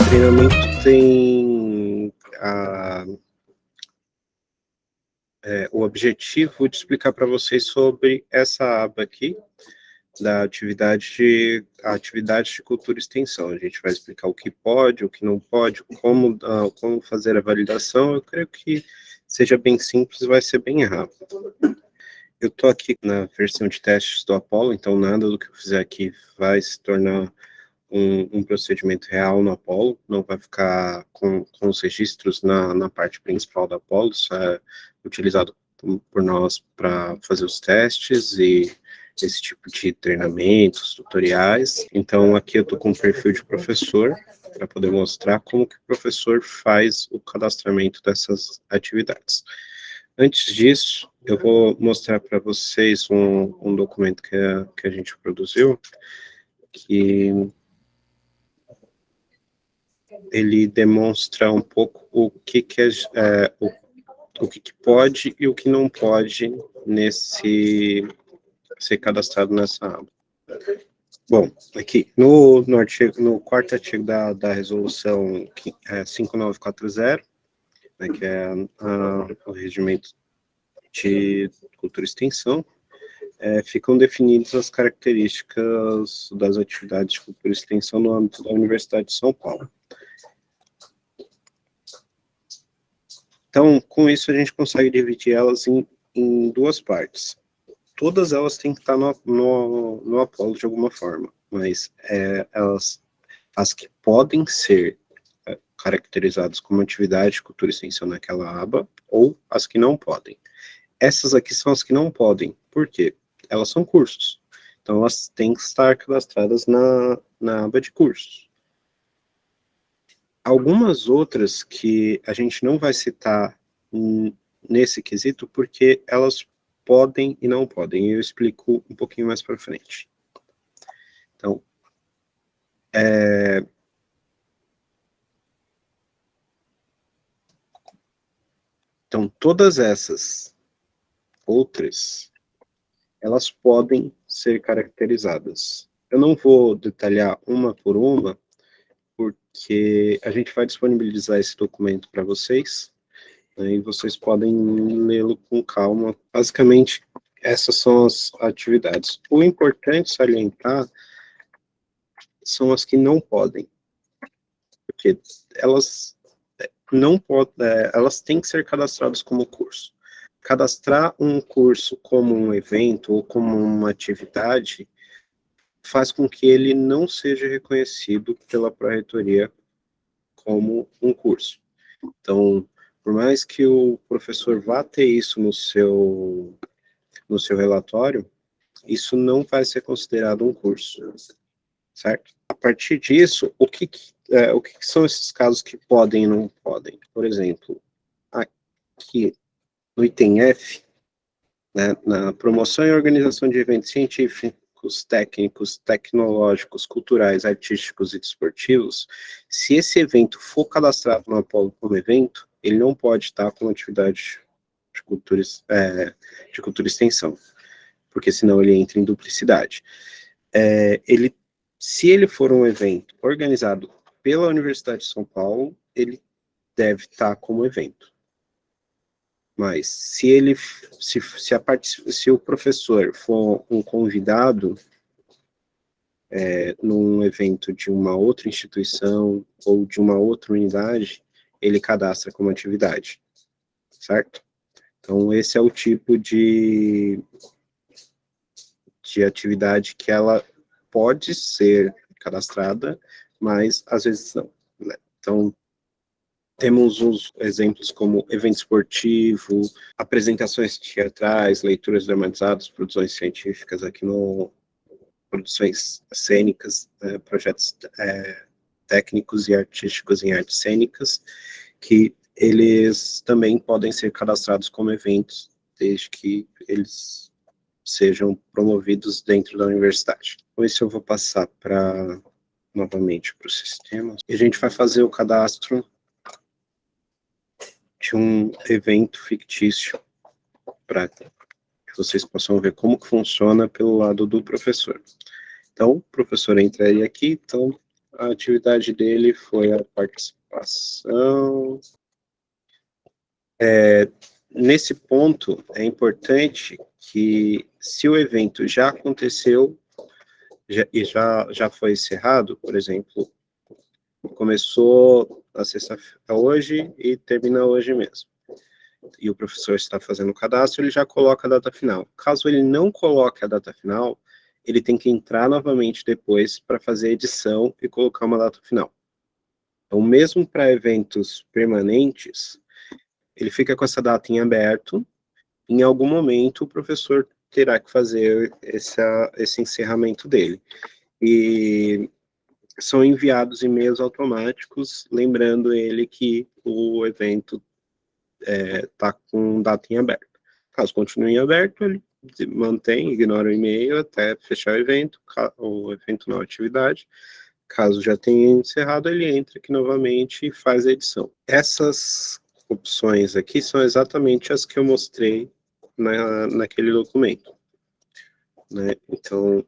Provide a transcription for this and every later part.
treinamento tem o objetivo de explicar para vocês sobre essa aba aqui, da atividade de cultura e extensão. A gente vai explicar o que pode, o que não pode, como fazer a validação. Eu creio que seja bem simples, vai ser bem rápido. Eu estou aqui na versão de testes do Apollo, então nada do que eu fizer aqui vai se tornar um procedimento real no Apollo, não vai ficar com os registros na parte principal do Apollo, isso é utilizado por nós para fazer os testes e esse tipo de treinamentos, tutoriais. Então aqui eu estou com um perfil de professor, para poder mostrar como que o professor faz o cadastramento dessas atividades. Antes disso, eu vou mostrar para vocês um documento que a gente produziu, que ele demonstra um pouco o que pode e o que não pode ser cadastrado nessa aba. Bom, aqui no quarto artigo da resolução 5940, né, que é o regimento de cultura e extensão, ficam definidas as características das atividades de cultura e extensão no âmbito da Universidade de São Paulo. Então, com isso, a gente consegue dividir elas em duas partes. Todas elas têm que estar no Apollo de alguma forma, mas as que podem ser caracterizadas como atividade de cultura e extensão naquela aba, ou as que não podem. Essas aqui são as que não podem. Por quê? Elas são cursos. Então, elas têm que estar cadastradas na aba de cursos. Algumas outras que a gente não vai citar nesse quesito, porque elas podem e não podem, e eu explico um pouquinho mais para frente. Então, todas essas outras, elas podem ser caracterizadas. Eu não vou detalhar uma por uma, porque a gente vai disponibilizar esse documento para vocês, né, e vocês podem lê-lo com calma. Basicamente, essas são as atividades. O importante salientar são as que não podem, porque elas não podem, elas têm que ser cadastradas como curso. Cadastrar um curso como um evento ou como uma atividade faz com que ele não seja reconhecido pela pró-reitoria como um curso. Então, por mais que o professor vá ter isso no seu relatório, isso não vai ser considerado um curso, certo? A partir disso, o que são esses casos que podem e não podem? Por exemplo, aqui no item F, né, na promoção e organização de eventos científicos, técnicos, tecnológicos, culturais, artísticos e desportivos, se esse evento for cadastrado no Apollo como evento, ele não pode estar como atividade de cultura e extensão, porque senão ele entra em duplicidade. Se ele for um evento organizado pela Universidade de São Paulo, ele deve estar como evento. Mas se o professor for um convidado num evento de uma outra instituição ou de uma outra unidade, ele cadastra como atividade, certo? Então, esse é o tipo de atividade que ela pode ser cadastrada, mas às vezes não, né? Então, temos uns exemplos como evento esportivo, apresentações teatrais, leituras dramatizadas, produções científicas aqui produções cênicas, projetos técnicos e artísticos em artes cênicas, que eles também podem ser cadastrados como eventos, desde que eles sejam promovidos dentro da universidade. Com isso eu vou passar novamente para o sistema, e a gente vai fazer o cadastro de um evento fictício, para que vocês possam ver como que funciona pelo lado do professor. Então, o professor entraria aqui, então, a atividade dele foi a participação. Nesse ponto, é importante que, se o evento já aconteceu e já foi encerrado, por exemplo, começou a sexta-feira hoje e termina hoje mesmo, e o professor está fazendo o cadastro, ele já coloca a data final. Caso ele não coloque a data final, ele tem que entrar novamente depois para fazer a edição e colocar uma data final. Então, mesmo para eventos permanentes, ele fica com essa data em aberto. Em algum momento, o professor terá que fazer esse encerramento dele. E são enviados e-mails automáticos, lembrando ele que o evento está com data em aberto. Caso continue em aberto, ele mantém, ignora o e-mail até fechar o evento não atividade. Caso já tenha encerrado, ele entra aqui novamente e faz a edição. Essas opções aqui são exatamente as que eu mostrei naquele documento, né? Então,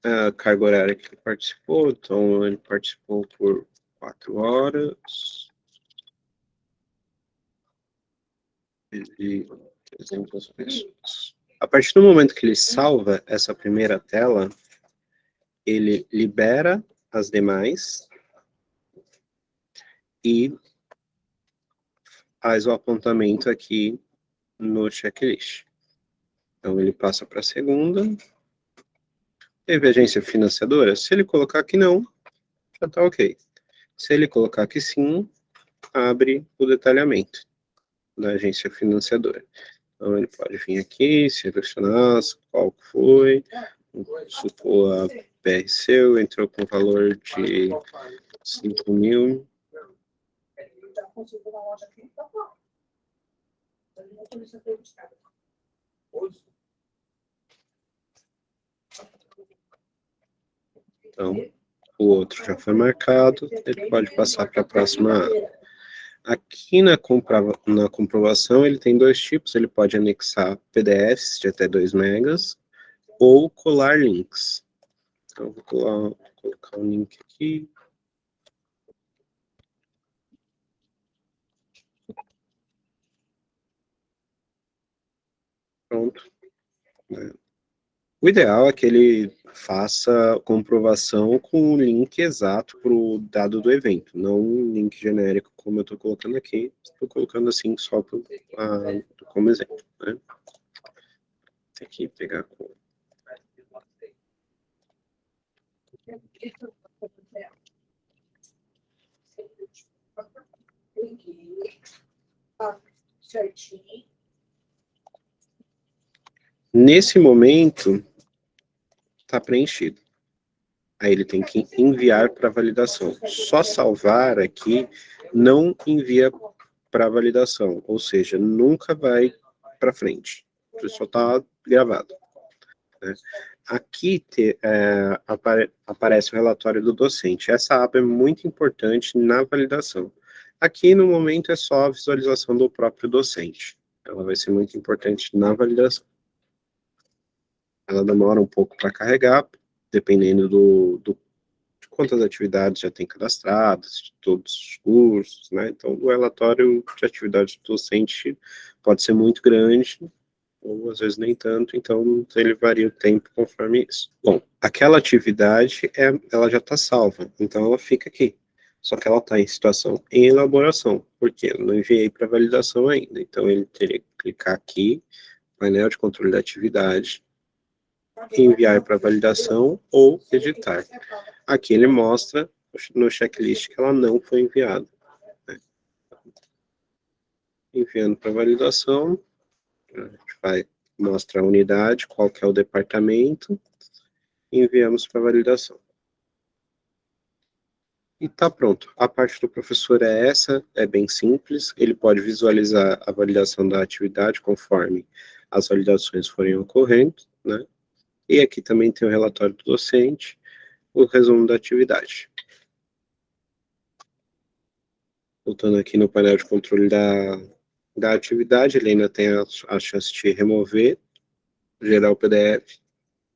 a carga horária que ele participou, então ele participou por 4 horas, e 300 pessoas. A partir do momento que ele salva essa primeira tela, ele libera as demais e faz o apontamento aqui no checklist. Então, ele passa para a segunda. Teve agência financiadora? Se ele colocar que não, já está ok. Se ele colocar que sim, abre o detalhamento da agência financiadora. Então, ele pode vir aqui, selecionar qual foi, supor a PRC, entrou com valor de 5 mil. Então, o outro já foi marcado, ele pode passar para a próxima aba. Aqui na comprovação, ele tem dois tipos, ele pode anexar PDFs de até 2 megas, ou colar links. Então, vou colocar um link aqui. Pronto. O ideal é que ele faça comprovação com o link exato para o dado do evento, não um link genérico, como eu estou colocando aqui. Estou colocando assim só como exemplo, né? Tem que pegar com... Nesse momento, está preenchido. Aí ele tem que enviar para validação. Só salvar aqui não envia para validação, ou seja, nunca vai para frente. Só está gravado, né? Aqui aparece o relatório do docente. Essa aba é muito importante na validação. Aqui, no momento, é só a visualização do próprio docente. Ela vai ser muito importante na validação. Ela demora um pouco para carregar, dependendo de quantas atividades já tem cadastradas, de todos os cursos, né? Então, o relatório de atividade do docente pode ser muito grande, ou às vezes nem tanto, então ele varia o tempo conforme isso. Bom, aquela atividade, ela já está salva, então ela fica aqui. Só que ela está em situação em elaboração, porque eu não enviei para validação ainda. Então ele teria que clicar aqui, painel de controle da atividade, enviar para validação ou editar. Aqui ele mostra no checklist que ela não foi enviada, né? Enviando para validação, a gente vai mostrar a unidade, qual que é o departamento, e enviamos para validação. E tá pronto. A parte do professor é essa, é bem simples. Ele pode visualizar a validação da atividade conforme as validações forem ocorrendo, né? E aqui também tem o relatório do docente, o resumo da atividade. Voltando aqui no painel de controle da atividade, ele ainda tem a chance de remover, gerar o PDF,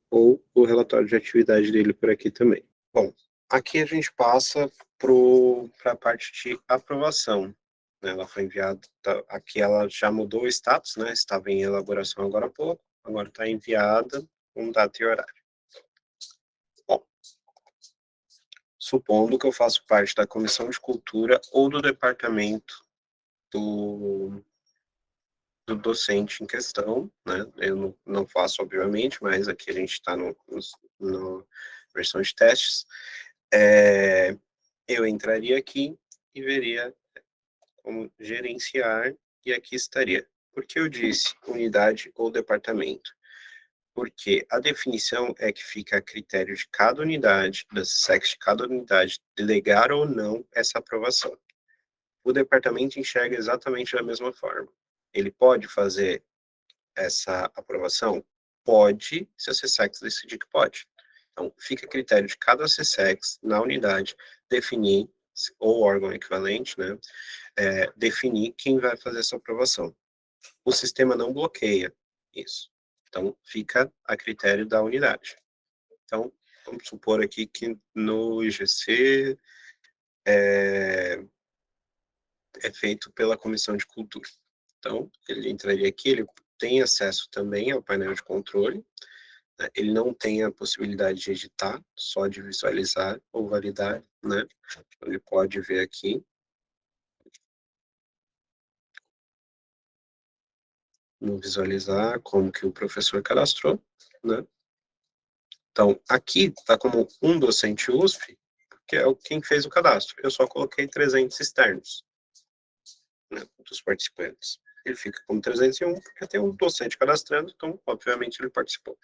ou o relatório de atividade dele por aqui também. Bom, aqui a gente passa para a parte de aprovação, né? Ela foi enviada, aqui ela já mudou o status, né? Estava em elaboração agora há pouco, agora está enviada com data e horário. Bom, supondo que eu faço parte da comissão de cultura ou do departamento do docente em questão, né? Eu não faço, obviamente, mas aqui a gente está no versão de testes. Eu entraria aqui e veria como gerenciar, e aqui estaria. Por que eu disse unidade ou departamento? Porque a definição é que fica a critério de cada unidade, da SEX de cada unidade, delegar ou não essa aprovação. O departamento enxerga exatamente da mesma forma. Ele pode fazer essa aprovação? Pode, se a CSEX decidir que pode. Então, fica a critério de cada CSEX, na unidade, definir, ou órgão equivalente, né, definir quem vai fazer essa aprovação. O sistema não bloqueia isso. Então, fica a critério da unidade. Então, vamos supor aqui que no IGC é feito pela Comissão de Cultura. Então, ele entraria aqui, ele tem acesso também ao painel de controle, né? Ele não tem a possibilidade de editar, só de visualizar ou validar, né? Então, ele pode ver aqui, no visualizar como que o professor cadastrou, né? Então, aqui está como um docente USP, que é quem fez o cadastro. Eu só coloquei 300 externos, né, dos participantes. Ele fica como 301, porque tem um docente cadastrando, então, obviamente, ele participou.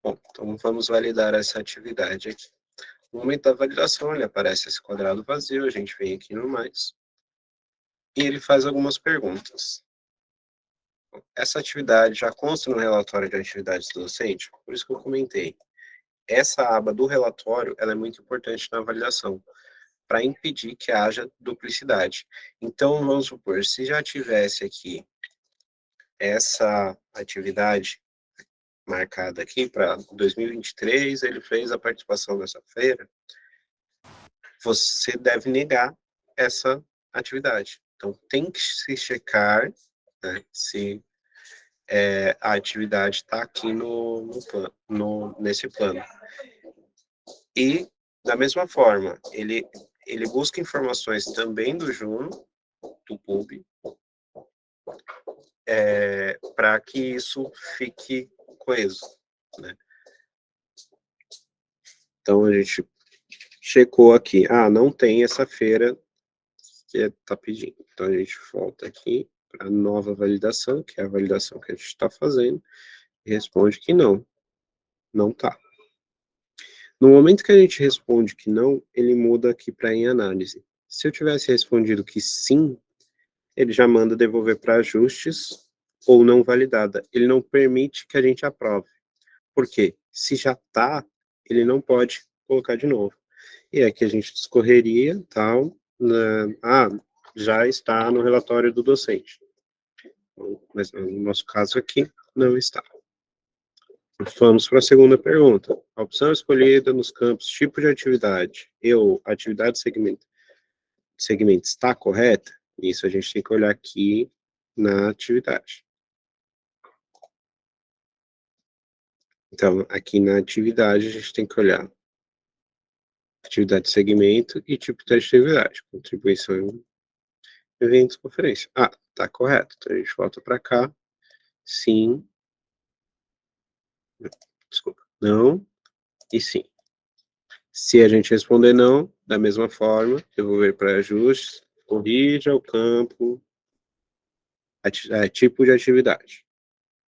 Bom, então vamos validar essa atividade aqui. No momento da validação, ele aparece esse quadrado vazio, a gente vem aqui no mais, e ele faz algumas perguntas. Essa atividade já consta no relatório de atividades do docente? Por isso que eu comentei. Essa aba do relatório, ela é muito importante na validação, para impedir que haja duplicidade. Então, vamos supor, se já tivesse aqui essa atividade marcada aqui para 2023, ele fez a participação nessa feira, você deve negar essa atividade. Então, tem que se checar, né, se a atividade está aqui nesse plano. E, da mesma forma, ele busca informações também do Juno, do PUB, para que isso fique coeso, né? Então, a gente checou aqui, não tem essa feira que está pedindo. Então, a gente volta aqui para a nova validação, que é a validação que a gente está fazendo, e responde que não, não está. No momento que a gente responde que não, ele muda aqui para em análise. Se eu tivesse respondido que sim, ele já manda devolver para ajustes ou não validada. Ele não permite que a gente aprove. Por quê? Se já está, ele não pode colocar de novo. E aqui a gente discorreria, tal, já está no relatório do docente. Mas no nosso caso aqui, não está. Vamos para a segunda pergunta. A opção escolhida nos campos tipo de atividade e ou atividade segmento está correta? Isso a gente tem que olhar aqui na atividade. Então, aqui na atividade, a gente tem que olhar atividade de segmento e tipo de atividade. Contribuição, eventos, conferência. Tá correto. Então, a gente volta para cá. Sim. Desculpa. Não e sim. Se a gente responder não, da mesma forma, devolver para ajustes, corrija o campo, tipo de atividade.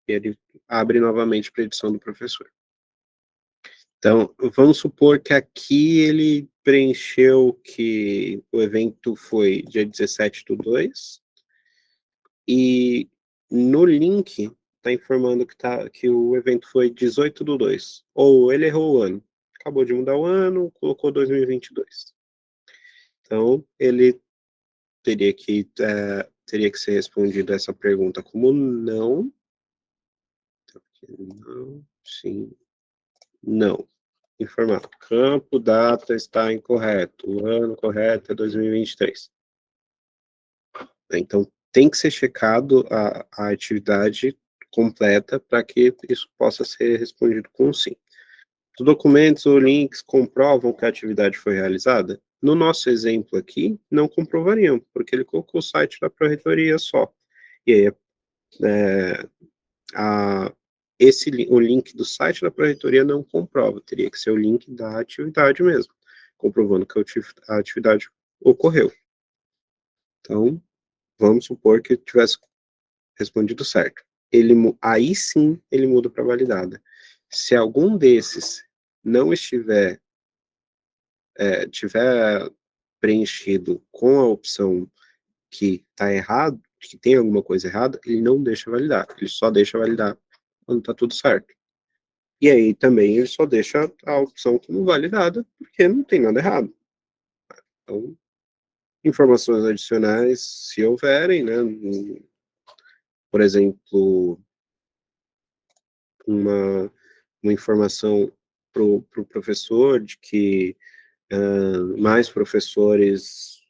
E ele abre novamente para a edição do professor. Então, vamos supor que aqui ele preencheu que o evento foi dia 17/2, e no link está informando que o evento foi 18/2. Ou ele errou o ano. Acabou de mudar o ano, colocou 2022. Então, ele teria que ser respondido essa pergunta como não. Não, sim, Não. Informar. Campo, data está incorreto. O ano correto é 2023. Então, tem que ser checado a atividade completa para que isso possa ser respondido com sim. Os documentos ou links comprovam que a atividade foi realizada? No nosso exemplo aqui, não comprovariam, porque ele colocou o site da Pró-Reitoria só. E aí, o link do site da Pró-Reitoria não comprova, teria que ser o link da atividade mesmo, comprovando que a atividade ocorreu. Então, vamos supor que tivesse respondido certo. Aí sim, ele muda para validada. Se algum desses não tiver preenchido com a opção que está errado, que tem alguma coisa errada, ele não deixa validar. Ele só deixa validar quando está tudo certo. E aí também ele só deixa a opção como validada, porque não tem nada errado. Então, informações adicionais, se houverem, né? Por exemplo, uma informação para o professor de que mais professores.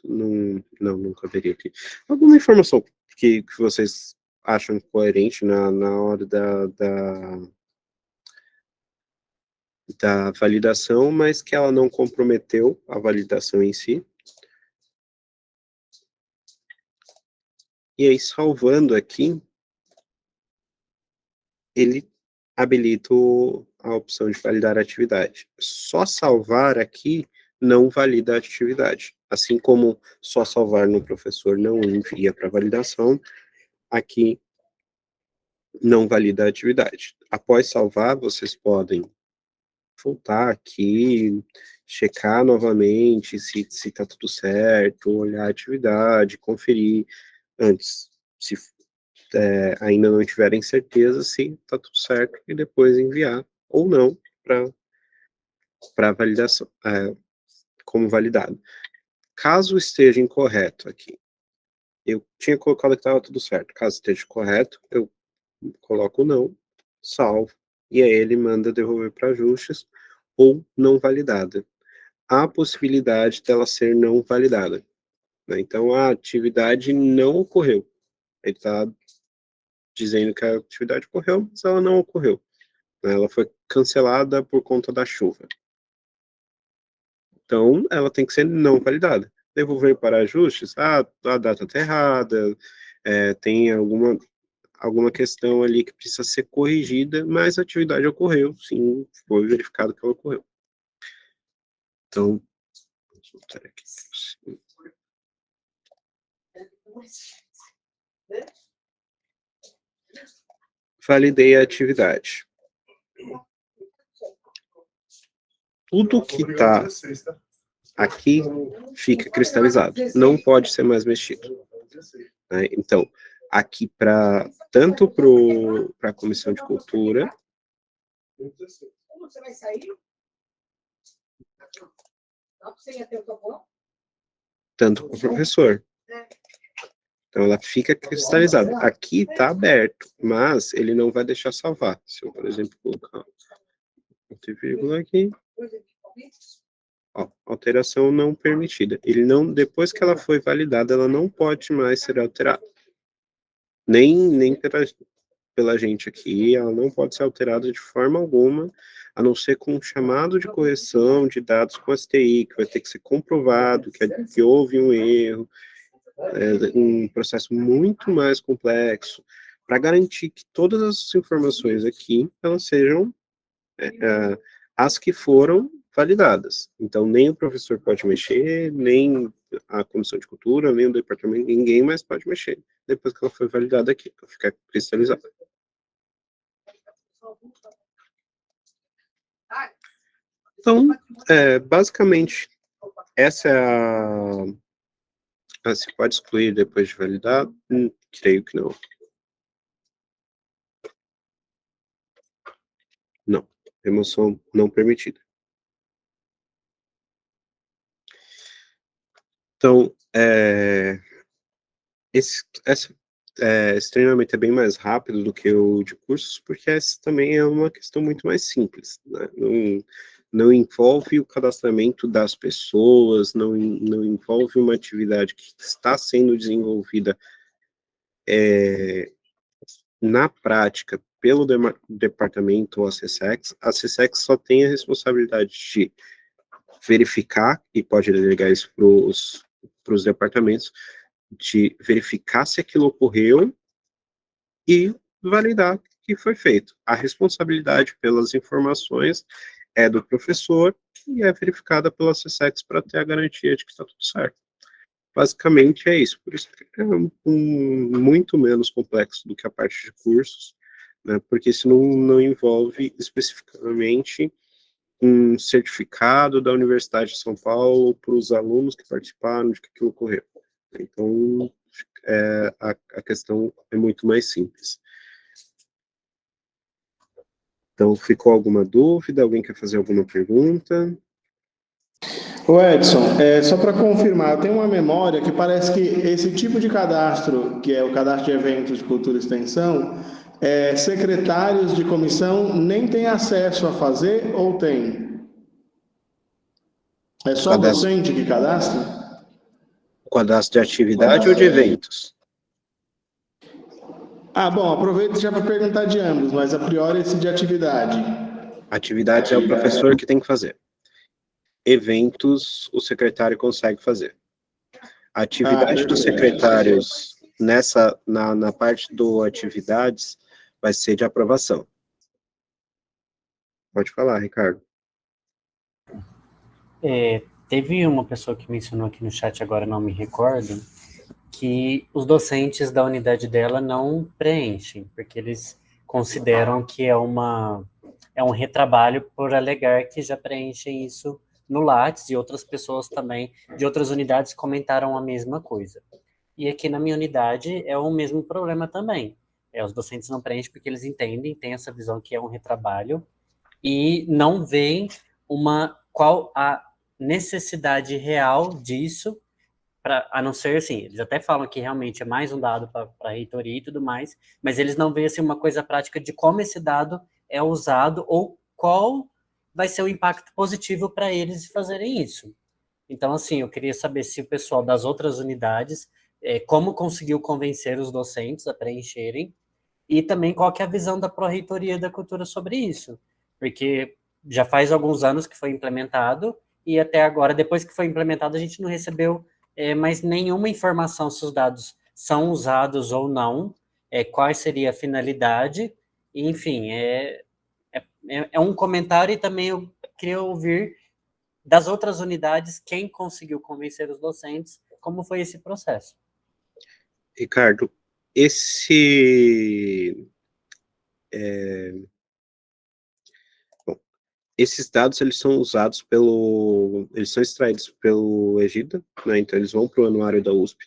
Não, nunca veria aqui. Alguma informação que vocês acham coerente na hora da validação, mas que ela não comprometeu a validação em si. E aí, salvando aqui, ele habilita a opção de validar a atividade. Só salvar aqui não valida a atividade. Assim como só salvar no professor não envia para validação, aqui não valida a atividade. Após salvar, vocês podem voltar aqui, checar novamente se está tudo certo, olhar a atividade, conferir antes, se ainda não tiverem certeza se está tudo certo, e depois enviar ou não para validação, como validado. Caso esteja incorreto aqui, eu tinha colocado que estava tudo certo. Caso esteja correto, eu coloco não, salvo, e aí ele manda devolver para ajustes ou não validada. Há a possibilidade dela ser não validada, né? Então, a atividade não ocorreu. Ele está dizendo que a atividade ocorreu, mas ela não ocorreu, né? Ela foi cancelada por conta da chuva. Então, ela tem que ser não validada. Devolver para ajustes, a data está errada, tem alguma questão ali que precisa ser corrigida, mas a atividade ocorreu, sim, foi verificado que ela ocorreu. Então, vamos voltar aqui. Validei a atividade. Tudo que está aqui fica cristalizado, não pode ser mais mexido, né? Então, aqui tanto para a Comissão de Cultura, tanto para o professor. Então, ela fica cristalizada. Aqui está aberto, mas ele não vai deixar salvar. Se eu, por exemplo, colocar ponto e vírgula aqui, ó, alteração não permitida. Ele não, depois que ela foi validada, ela não pode mais ser alterada. Nem pela gente aqui, ela não pode ser alterada de forma alguma, a não ser com um chamado de correção de dados com STI, que vai ter que ser comprovado que houve um erro, um processo muito mais complexo, para garantir que todas as informações aqui, elas sejam as que foram validadas. Então, nem o professor pode mexer, nem a comissão de cultura, nem o departamento, ninguém mais pode mexer, depois que ela foi validada aqui, para ficar cristalizada. Então, basicamente, essa é se pode excluir depois de validar? Creio que não. Não. Remoção não permitida. Então, essa extremamente bem mais rápido do que o de cursos, porque essa também é uma questão muito mais simples, né? Não envolve o cadastramento das pessoas, não envolve uma atividade que está sendo desenvolvida na prática pelo departamento ou a CSEX. A CSEX só tem a responsabilidade de verificar, e pode delegar isso para os departamentos, de verificar se aquilo ocorreu e validar que foi feito. A responsabilidade pelas informações é do professor e é verificada pela CSEX para ter a garantia de que está tudo certo. Basicamente é isso, por isso que é muito menos complexo do que a parte de cursos, né, porque isso não envolve especificamente um certificado da Universidade de São Paulo para os alunos que participaram de que aquilo ocorreu. Então, a questão é muito mais simples. Então, ficou alguma dúvida? Alguém quer fazer alguma pergunta? Ô Edson, só para confirmar, eu tenho uma memória que parece que esse tipo de cadastro, que é o cadastro de eventos de cultura e extensão, secretários de comissão nem têm acesso a fazer ou tem? É só Cadastro, docente que cadastra? cadastro de atividade ou de eventos? Ah, bom, aproveito já para perguntar de ambos, mas a priori esse de atividade. Atividades é o professor que tem que fazer. Eventos, o secretário consegue fazer. A Ah, atividade dos perfeito. secretários na parte do atividades vai ser de aprovação. Pode falar, Ricardo. Teve uma pessoa que mencionou aqui no chat, agora não me recordo, que os docentes da unidade dela não preenchem, porque eles consideram que é um retrabalho por alegar que já preenchem isso no Lattes, e outras pessoas também de outras unidades comentaram a mesma coisa. E aqui na minha unidade é o mesmo problema também. Os docentes não preenchem porque eles entendem, têm essa visão que é um retrabalho, e não veem qual a necessidade real disso, a não ser assim, eles até falam que realmente é mais um dado para a reitoria e tudo mais, mas eles não veem assim, uma coisa prática de como esse dado é usado ou qual vai ser o impacto positivo para eles fazerem isso. Então, assim, eu queria saber se o pessoal das outras unidades, como conseguiu convencer os docentes a preencherem, e também qual que é a visão da Pró-Reitoria da Cultura sobre isso, porque já faz alguns anos que foi implementado, e até agora, depois que foi implementado, a gente não recebeu mais nenhuma informação se os dados são usados ou não, qual seria a finalidade, enfim, é um comentário, e também eu queria ouvir das outras unidades quem conseguiu convencer os docentes, como foi esse processo. Ricardo, esses dados eles são usados eles são extraídos pelo Egida, né? Então eles vão para o anuário da USP.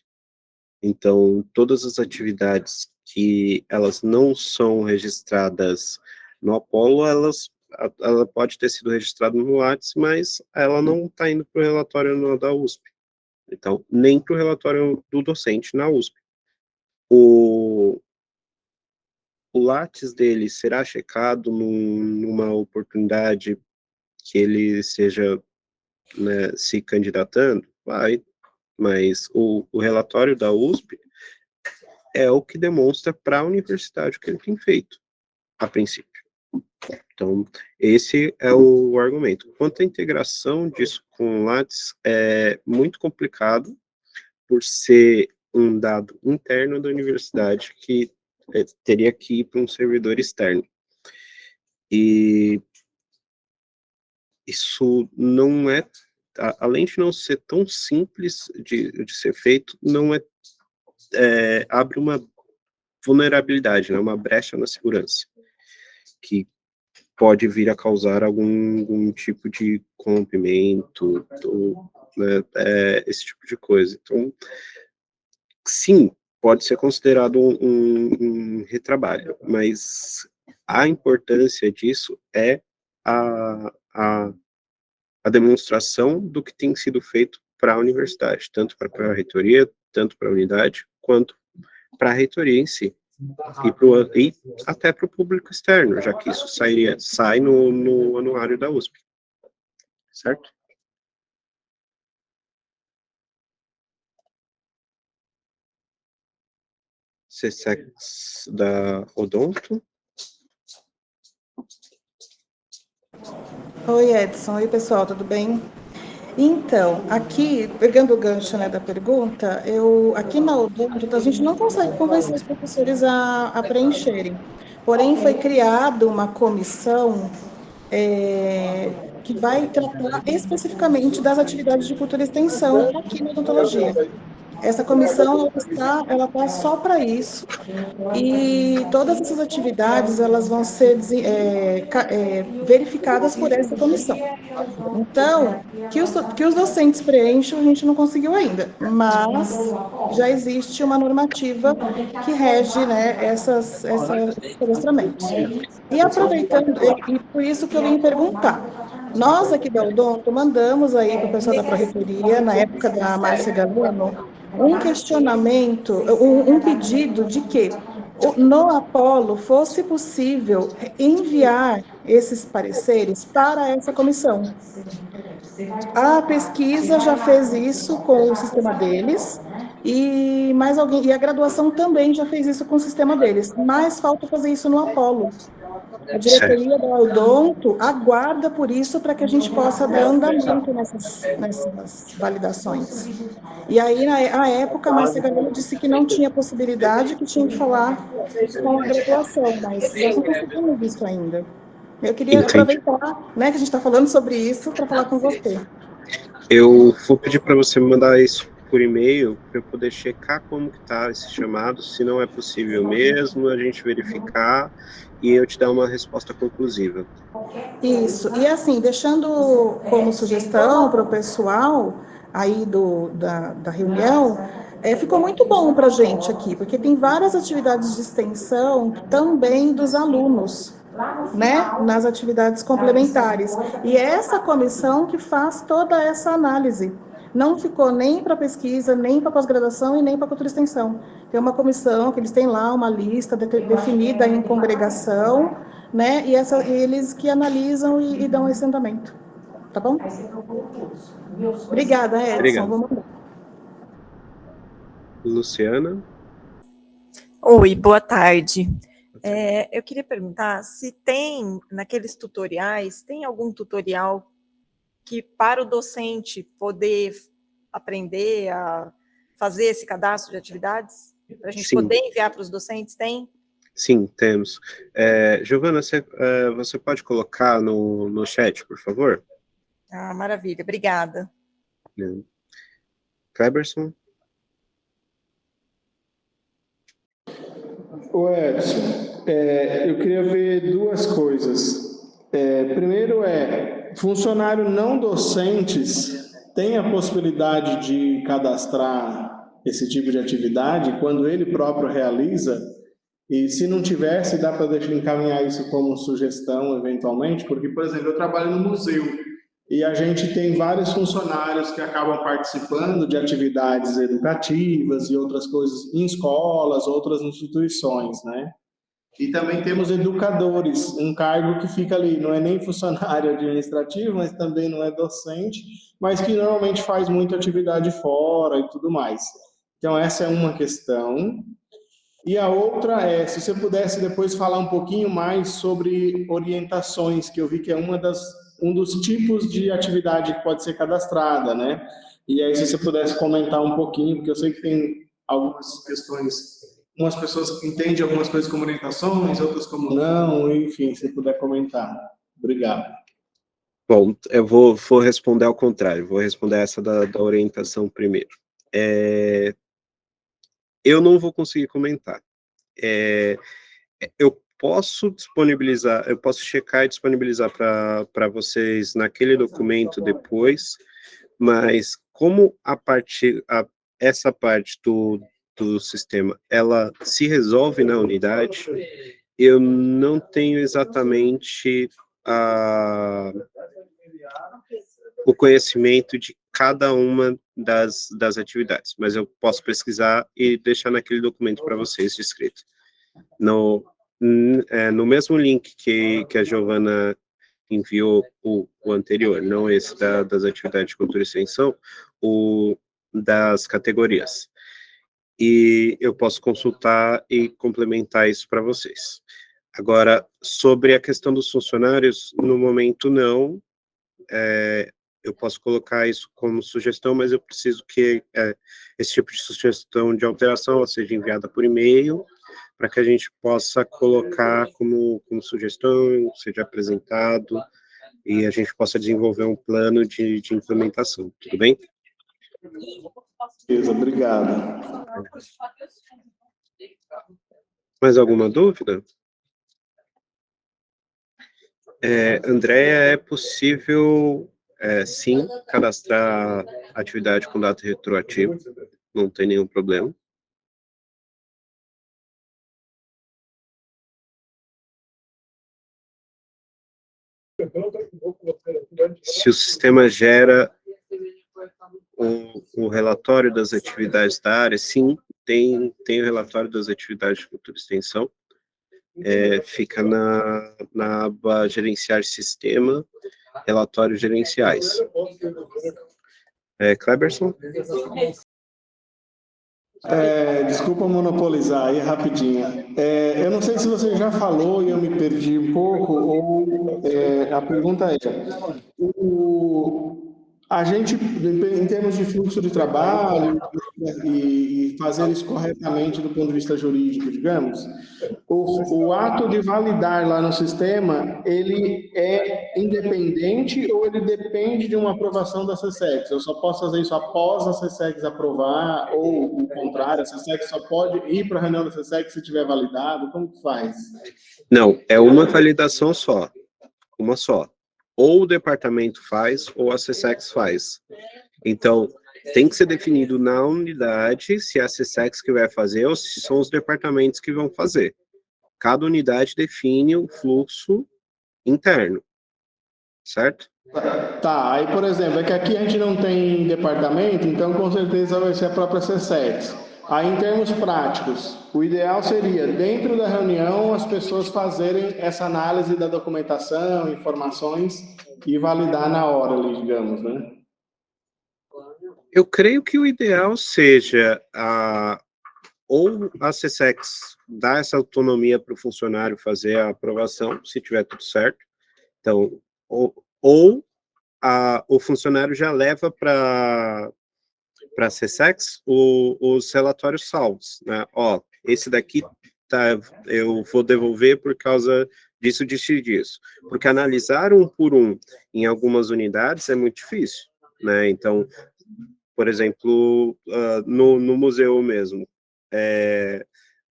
Então todas as atividades que elas não são registradas no Apollo, ela pode ter sido registrada no Lattes, mas ela não está indo para o relatório anual da USP. Então nem para o relatório do docente na USP. O Lattes dele será checado numa oportunidade que ele seja, né, se candidatando? Vai, mas o relatório da USP é o que demonstra para a universidade o que ele tem feito, a princípio. Então, esse é o argumento. Quanto à integração disso com o Lattes, é muito complicado, por ser um dado interno da universidade que teria que ir para um servidor externo. E isso não é, além de não ser tão simples de ser feito, não abre uma vulnerabilidade, né, uma brecha na segurança, que pode vir a causar algum tipo de corrompimento, né, esse tipo de coisa. Então, sim, pode ser considerado um retrabalho, mas a importância disso é a, a demonstração do que tem sido feito para a universidade, tanto para a reitoria, tanto para a unidade, quanto para a reitoria em si, e até para o público externo, já que isso sai no anuário da USP, certo? CSEX da Odonto. Oi, Edson. Oi, pessoal, tudo bem? Então, aqui, pegando o gancho, né, da pergunta, aqui na Odonto, a gente não consegue convencer os professores a preencherem. Porém, foi criada uma comissão que vai tratar especificamente das atividades de cultura e extensão aqui na odontologia. Essa comissão ela tá só para isso, e todas essas atividades elas vão ser verificadas por essa comissão. Então, que os docentes preencham, a gente não conseguiu ainda, mas já existe uma normativa que rege, né, esses cadastramentos. E aproveitando, e por isso que eu vim perguntar, nós aqui da Odonto mandamos aí para o pessoal da Pró-Reitoria, na época da Márcia Galano, um questionamento, um pedido de que no Apolo fosse possível enviar esses pareceres para essa comissão. A pesquisa já fez isso com o sistema deles, e mais alguém, e a graduação também já fez isso com o sistema deles, mas falta fazer isso no Apolo. A diretoria da Odonto aguarda por isso para que a gente possa dar andamento nessas validações. E aí, na época, a Márcia Galeno disse que não tinha possibilidade, que tinha que falar com a graduação, mas nós não conseguimos isso ainda. Eu queria aproveitar, né, que a gente está falando sobre isso, para falar com você. Eu vou pedir para você me mandar isso por e-mail, para eu poder checar como que está esse chamado, se não é possível mesmo, a gente verificar e eu te dar uma resposta conclusiva. Isso, e assim, deixando como sugestão para o pessoal aí da reunião, ficou muito bom para a gente aqui, porque tem várias atividades de extensão também dos alunos, né, nas atividades complementares. E é essa comissão que faz toda essa análise. Não ficou nem para pesquisa, nem para pós-graduação e nem para cultura e extensão. Tem uma comissão que eles têm lá uma lista definida em congregação, né, e eles que analisam e dão esse andamento. Tá bom? Obrigada, Edson. Obrigado. Vamos lá. Luciana? Oi, boa tarde. Eu queria perguntar se tem, naqueles tutoriais, tem algum tutorial que para o docente poder aprender a fazer esse cadastro de atividades? Para a gente poder enviar para os docentes, tem? Sim, temos. Giovana, você pode colocar no chat, por favor? Ah, maravilha, obrigada. Cleberson? Ô Edson, eu queria ver duas coisas. Primeiro funcionário não docentes tem a possibilidade de cadastrar esse tipo de atividade quando ele próprio realiza? E se não tivesse, dá para encaminhar isso como sugestão, eventualmente? Porque, por exemplo, eu trabalho no museu e a gente tem vários funcionários que acabam participando de atividades educativas e outras coisas em escolas, outras instituições, né? E também temos educadores, um cargo que fica ali, não é nem funcionário administrativo, mas também não é docente, mas que normalmente faz muita atividade fora e tudo mais. Então, essa é uma questão. E a outra se você pudesse depois falar um pouquinho mais sobre orientações, que eu vi que é um dos tipos de atividade que pode ser cadastrada, né? E aí, se você pudesse comentar um pouquinho, porque eu sei que tem algumas questões, umas pessoas que entendem algumas coisas como orientações, outras como não, enfim, se puder comentar. Obrigado. Bom, eu vou responder ao contrário, vou responder essa da orientação primeiro. Eu não vou conseguir comentar. Eu posso disponibilizar, eu posso checar e disponibilizar para vocês naquele documento depois, mas como essa parte do sistema, ela se resolve na unidade, eu não tenho exatamente o conhecimento de cada uma das atividades, mas eu posso pesquisar e deixar naquele documento para vocês descrito. No mesmo link que a Giovana enviou o anterior, não esse das atividades de cultura e extensão, o das categorias. E eu posso consultar e complementar isso para vocês. Agora, sobre a questão dos funcionários, no momento não, eu posso colocar isso como sugestão, mas eu preciso que esse tipo de sugestão de alteração seja enviada por e-mail, para que a gente possa colocar como sugestão, seja apresentado, e a gente possa desenvolver um plano de implementação, tudo bem? Beleza, obrigado. Mais alguma dúvida? Andréia, é possível, sim, cadastrar atividade com data retroativa, não tem nenhum problema. Se o sistema gera o relatório das atividades da área, sim, tem o relatório das atividades de cultura e extensão, fica na aba gerenciar sistema, relatórios gerenciais. Cleberson? Desculpa monopolizar aí rapidinho. Eu não sei se você já falou e eu me perdi um pouco, ou a pergunta é, a gente, em termos de fluxo de trabalho e fazer isso corretamente do ponto de vista jurídico, digamos, o ato de validar lá no sistema, ele é independente ou ele depende de uma aprovação da CSEX? Eu só posso fazer isso após a CSEX aprovar, ou o contrário, a CSEX só pode ir para a reunião da CSEX se tiver validado? Como que faz? Não, é uma validação só, uma só. Ou o departamento faz, ou a CSEX faz. Então, tem que ser definido na unidade se é a CSEX que vai fazer ou se são os departamentos que vão fazer. Cada unidade define o fluxo interno, certo? Tá, aí, por exemplo, é que aqui a gente não tem departamento, então com certeza vai ser a própria CSEX. Aí, em termos práticos, o ideal seria, dentro da reunião, as pessoas fazerem essa análise da documentação, informações, e validar na hora ali, digamos, né? Eu creio que o ideal seja ou a CSEX dar essa autonomia para o funcionário fazer a aprovação, se tiver tudo certo. Então, ou o funcionário já leva para a CSEX os relatórios salvos, né? Ó, esse daqui eu vou devolver por causa disso, disso e disso. Porque analisar um por um em algumas unidades é muito difícil, né? Então, por exemplo, no museu mesmo,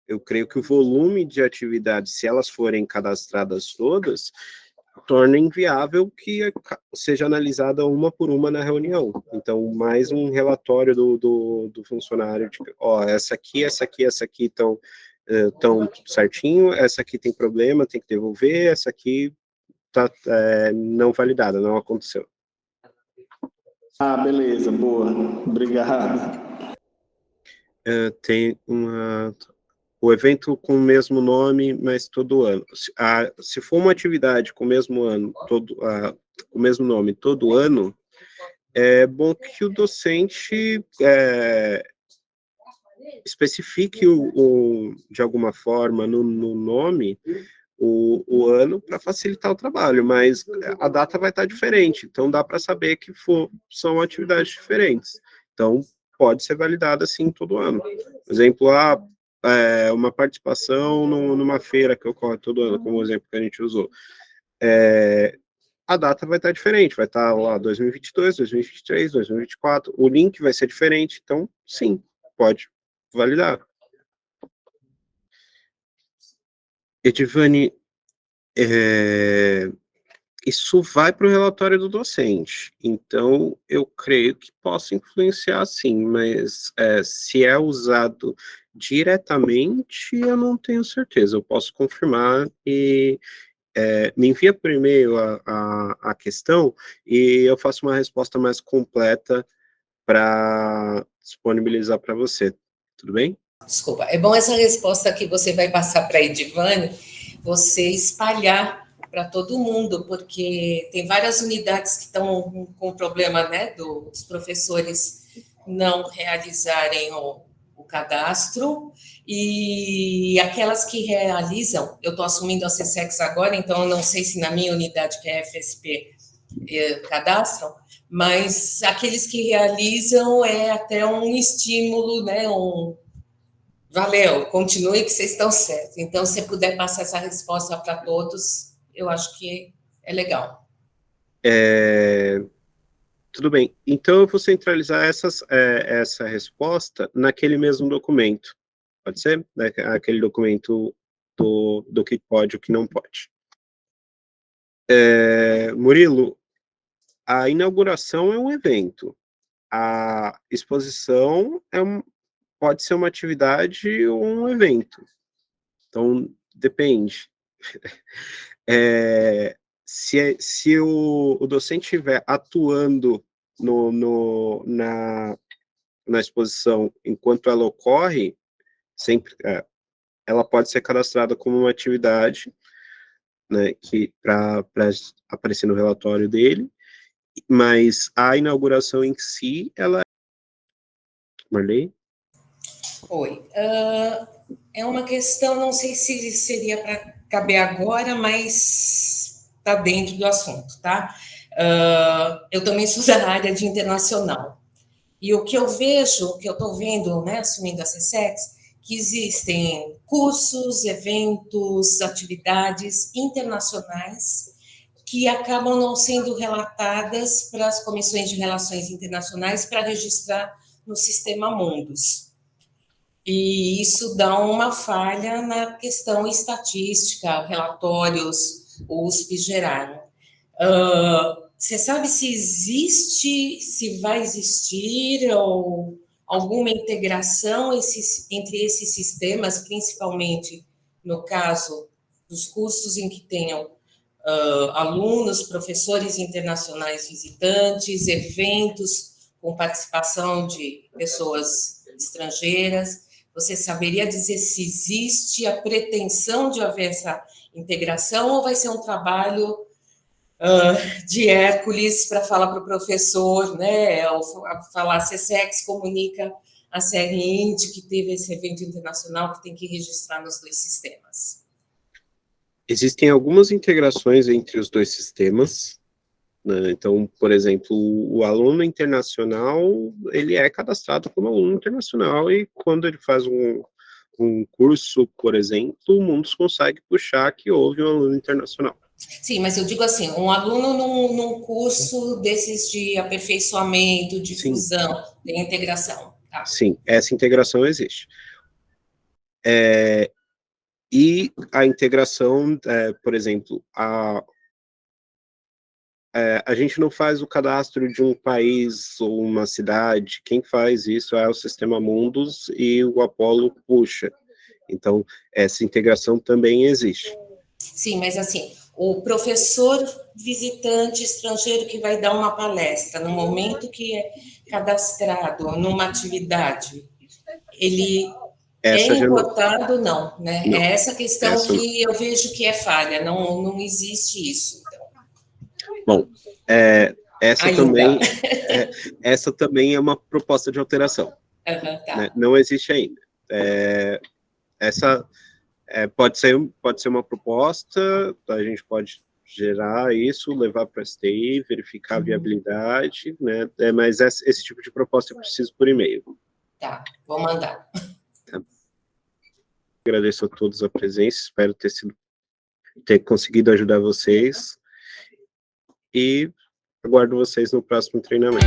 eu creio que o volume de atividades, se elas forem cadastradas todas, torna inviável que seja analisada uma por uma na reunião. Então, mais um relatório do funcionário, de, ó, essa aqui estão tudo certinho, essa aqui tem problema, tem que devolver, essa aqui está não validada, não aconteceu. Ah, beleza, boa. Obrigado. Tem o evento com o mesmo nome, mas todo ano. Se for uma atividade com o mesmo ano, o mesmo nome todo ano, é bom que o docente especifique de alguma forma no nome o ano para facilitar o trabalho, mas a data vai estar diferente, então dá para saber que são atividades diferentes. Então, pode ser validada assim todo ano. Por exemplo, uma participação numa feira que ocorre todo ano, como o exemplo que a gente usou. A data vai estar diferente, vai estar lá 2022, 2023, 2024, o link vai ser diferente, então, sim, pode validar. Edivane, isso vai para o relatório do docente, então eu creio que possa influenciar sim, mas se é usado diretamente, eu não tenho certeza, eu posso confirmar e me envia por e-mail a questão e eu faço uma resposta mais completa para disponibilizar para você, tudo bem? Desculpa, é bom essa resposta que você vai passar para a Edivane, você espalhar para todo mundo, porque tem várias unidades que estão com problema, né, dos professores não realizarem o cadastro, e aquelas que realizam, eu estou assumindo a CSEX agora, então eu não sei se na minha unidade, que é a FSP, cadastram, mas aqueles que realizam é até um estímulo, né, valeu, continue que vocês estão certos. Então, se puder passar essa resposta para todos, eu acho que é legal. Tudo bem. Então, eu vou centralizar essa resposta naquele mesmo documento. Pode ser? Aquele documento do que pode e o que não pode. Murilo, a inauguração é um evento. A exposição pode ser uma atividade ou um evento. Então, depende. Se o docente estiver atuando na exposição enquanto ela ocorre, sempre ela pode ser cadastrada como uma atividade, né, para aparecer no relatório dele, mas a inauguração em si, ela... Marley? Oi. É uma questão, não sei se seria para caber agora, mas está dentro do assunto, tá? Eu também sou da área de internacional. E o que eu vejo, o que eu estou vendo, né, assumindo a CSEX, que existem cursos, eventos, atividades internacionais que acabam não sendo relatadas para as comissões de relações internacionais para registrar no sistema Mundus. E isso dá uma falha na questão estatística, relatórios, USP geraram. Você sabe se existe, se vai existir ou alguma integração entre esses sistemas, principalmente no caso dos cursos em que tenham alunos, professores internacionais visitantes, eventos com participação de pessoas estrangeiras? Você saberia dizer se existe a pretensão de haver essa integração ou vai ser um trabalho de Hércules para falar para o professor, né? Ao falar a CSEX comunica a CRIND que teve esse evento internacional que tem que registrar nos dois sistemas. Existem algumas integrações entre os dois sistemas, né? Então, por exemplo, o aluno internacional, ele é cadastrado como aluno internacional e quando ele faz um curso, por exemplo, o Mundus consegue puxar que houve um aluno internacional. Sim, mas eu digo assim, um aluno num curso desses de aperfeiçoamento, de Sim. fusão, tem integração. Tá? Sim, essa integração existe. E a integração, por exemplo, a gente não faz o cadastro de um país ou uma cidade, quem faz isso é o Sistema Mundus e o Apollo puxa. Então, essa integração também existe. Sim, mas assim, o professor visitante estrangeiro que vai dar uma palestra, no momento que é cadastrado numa atividade, ele é importado? Não, né? Não. É essa questão que eu vejo que é falha, não existe isso. Então. Bom, essa também é uma proposta de alteração. Tá. Né? Não existe ainda. Essa pode ser uma proposta, a gente pode gerar isso, levar para a STI, verificar a viabilidade, né? Mas esse tipo de proposta eu preciso por e-mail. Tá, vou mandar. Tá. Agradeço a todos a presença, espero ter conseguido ajudar vocês e aguardo vocês no próximo treinamento.